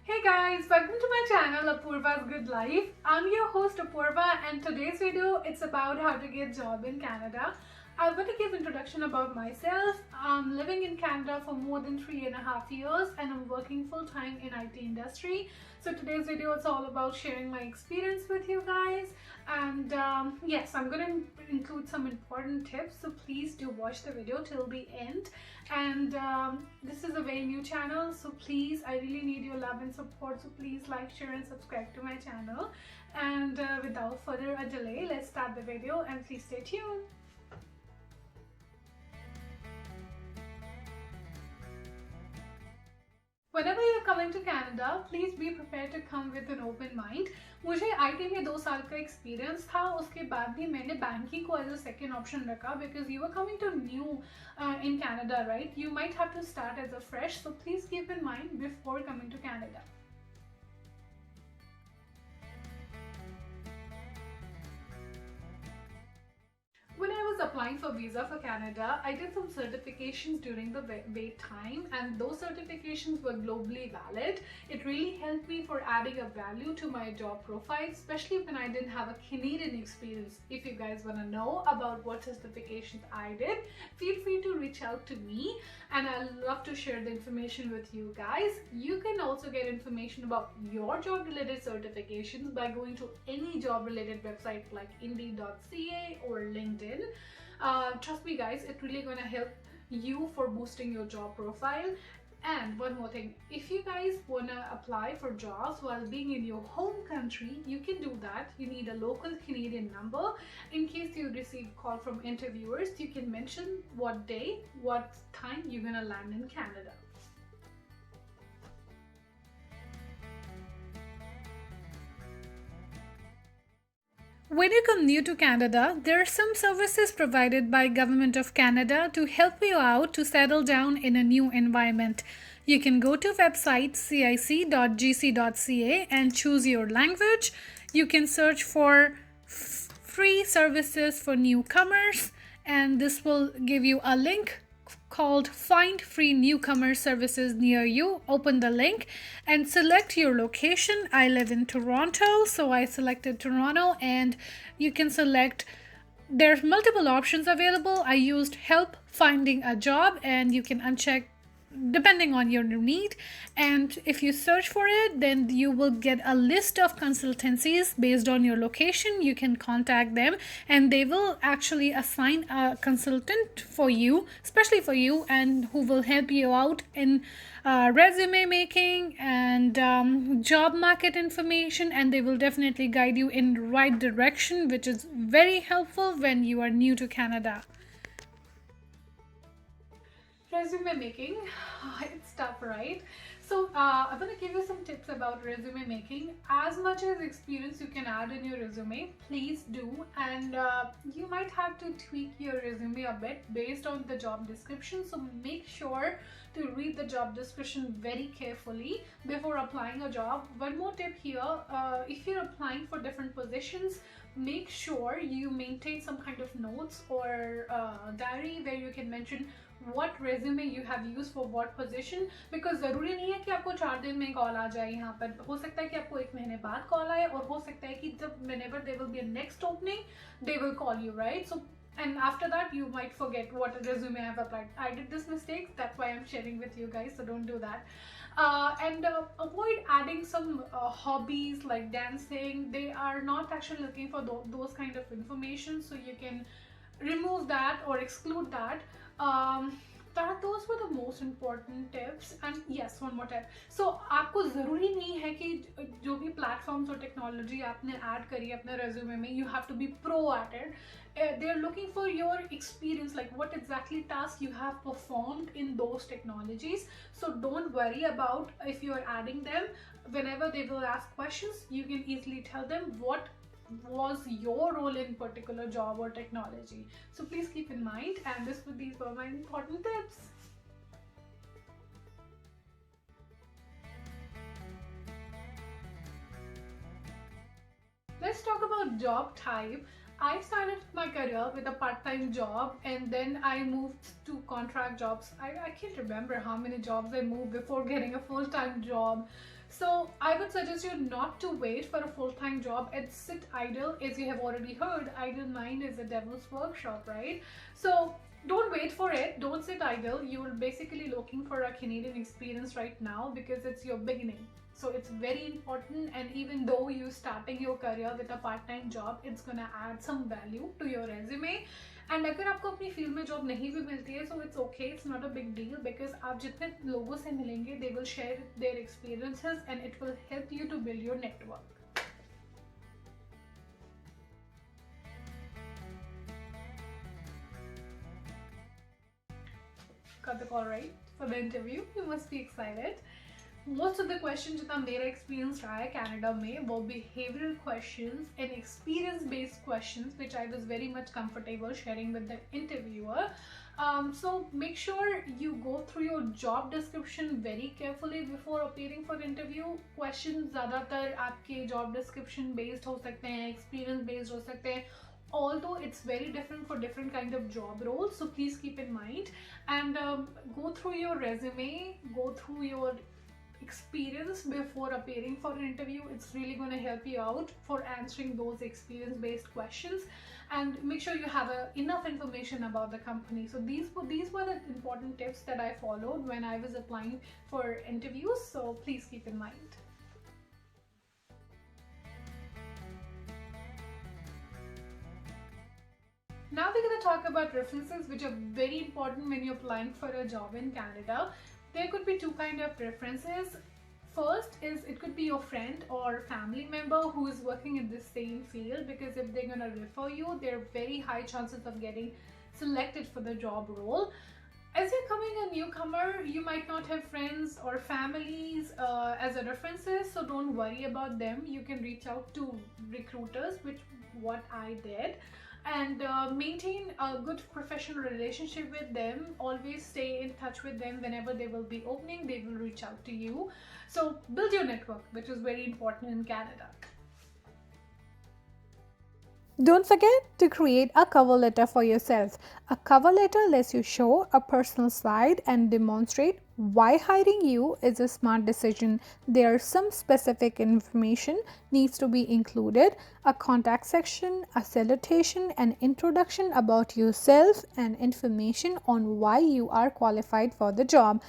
Hey guys, welcome to my channel Apurva's Good Life. I'm your host Apurva and today's video it's about how to get a job in Canada. I want to give introduction about myself. I'm living in Canada for more than 3.5 years and I'm working full-time in IT industry. So today's video is all about sharing my experience with you guys, and yes, I'm going to include some important tips, so please do watch the video till the end. And this is a very new channel, so please, I really need your love and support, so please like, share and subscribe to my channel. And without further delay, let's start the video and please stay tuned. Whenever you're coming to Canada, please be prepared to come with an open mind. मुझे IT में 2 साल का experience था, उसके बाद भी मैंने banking को as a second option रखा because you are coming to new in Canada, right? You might have to start as a fresh, so please keep in mind before coming to Canada. When I was applying for visa for Canada, I did some certifications during the wait time, and those certifications were globally valid. It really helped me for adding a value to my job profile, especially when I didn't have a Canadian experience. If you guys want to know about what certifications I did, feel free to reach out to me and I'll love to share the information with you guys. You can also get information about your job related certifications by going to any job related website like Indeed.ca or LinkedIn. Trust me guys, it's really gonna help you for boosting your job profile. And one more thing, if you guys wanna apply for jobs while being in your home country, you can do that. You need a local Canadian number. In case you receive call from interviewers, you can mention what day, what time you're gonna land in Canada. When you come new to Canada, there are some services provided by Government of Canada to help you out to settle down in a new environment. You can go to website cic.gc.ca and choose your language. You can search for free services for newcomers, and this will give you a link called Find Free Newcomer Services near you. Open the link and select your location. I live in Toronto, so I selected Toronto, and you can select, there's multiple options available. I used help finding a job, and you can uncheck depending on your need, and if you search for it, then you will get a list of consultancies based on your location. You can contact them and they will actually assign a consultant for you, especially for you, and who will help you out in resume making and job market information, and they will definitely guide you in the right direction, which is very helpful when you are new to Canada. Resume making, it's tough, right? So I'm going to give you some tips about resume making. As much as experience you can add in your resume, please do, and you might have to tweak your resume a bit based on the job description, so make sure to read the job description very carefully before applying a job. One more tip here, if you're applying for different positions, make sure you maintain some kind of notes or diary where you can mention what resume you have used for what position, because ज़रूरी नहीं है कि आपको 4 दिन में call आ जाए. यहाँ पर हो सकता है कि आपको 1 महीने बाद कॉल आए, और हो सकता है कि जब whenever there will be a next opening, they will call you, right? So, and after that you might forget what resume I have applied. I did this mistake, that's why I'm sharing with you guys, so don't do that. And avoid adding some hobbies like dancing. They are not actually looking for those kind of information, so you can remove that or exclude that. Those were the most important tips. And yes, one more tip. So आपको ज़रूरी नहीं है कि जो भी platforms और technology आपने add करी है अपने resume में, you have to be pro at it. They are looking for your experience, like what exactly tasks you have performed in those technologies. So don't worry about if you are adding them. Whenever they will ask questions, you can easily tell them what was your role in particular job or technology. So please keep in mind, and these were my important tips. Let's talk about job type. I started my career with a part-time job, and then I moved to contract jobs. I can't remember how many jobs I moved before getting a full-time job. So I would suggest you not to wait for a full-time job and sit idle. As you have already heard, idle mind is a devil's workshop, right? So don't wait for it, don't sit idle. You're basically looking for a Canadian experience right now because it's your beginning. So it's very important, and even though you're starting your career with a part-time job, it's gonna add some value to your resume. And अगर आपको अपनी field में job नहीं भी मिलती है so it's okay, it's not a big deal, because आप जितने लोगों से मिलेंगे they will share their experiences and it will help you to build your network. Got the call right for the interview. You must be excited. Most of the questions जितना मेरा experience रहा है Canada में वो behavioral questions and experience based questions which I was very much comfortable sharing with the interviewer. So make sure you go through your job description very carefully before appearing for interview. Questions ज़्यादातर आपके job description based हो सकते हैं, experience based हो सकते हैं, although it's very different for different kind of job roles, so please keep in mind. And go through your resume, go through your experience before appearing for an interview. It's really going to help you out for answering those experience based questions, and make sure you have enough information about the company. So these were the important tips that I followed when I was applying for interviews, so please keep in mind. Now we're going to talk about references, which are very important when you're applying for a job in Canada. There could be two kinds of references. First is it could be your friend or family member who is working in the same field, because if they're going to refer you, there are very high chances of getting selected for the job role. As you're coming a newcomer, you might not have friends or families as a references, so don't worry about them. You can reach out to recruiters, which what I did, and maintain a good professional relationship with them. Always stay in touch with them. Whenever they will be opening, they will reach out to you. So build your network, which is very important in Canada. Don't forget to create a cover letter for yourself. A cover letter lets you show a personal side and demonstrate why hiring you is a smart decision. There are some specific information needs to be included: a contact section, a salutation, an introduction about yourself, and information on why you are qualified for the job.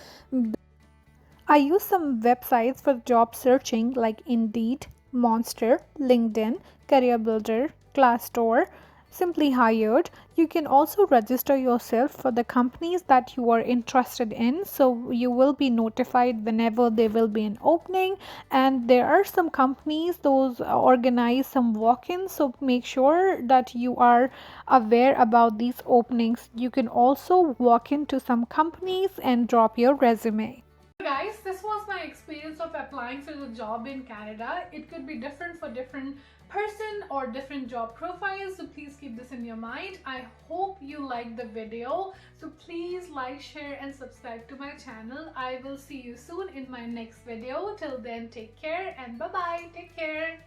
I use some websites for job searching like Indeed, Monster, LinkedIn, Career Builder, Glassdoor, Simply Hired. You can also register yourself for the companies that you are interested in, so you will be notified whenever there will be an opening. And there are some companies those organize some walk-ins, so make sure that you are aware about these openings. You can also walk into some companies and drop your resume. Guys, this was my experience of applying for the job in Canada. It could be different for different person or different job profiles, so please keep this in your mind. I hope you liked the video, so please like, share and subscribe to my channel. I will see you soon in my next video. Till then, take care and bye bye. Take care.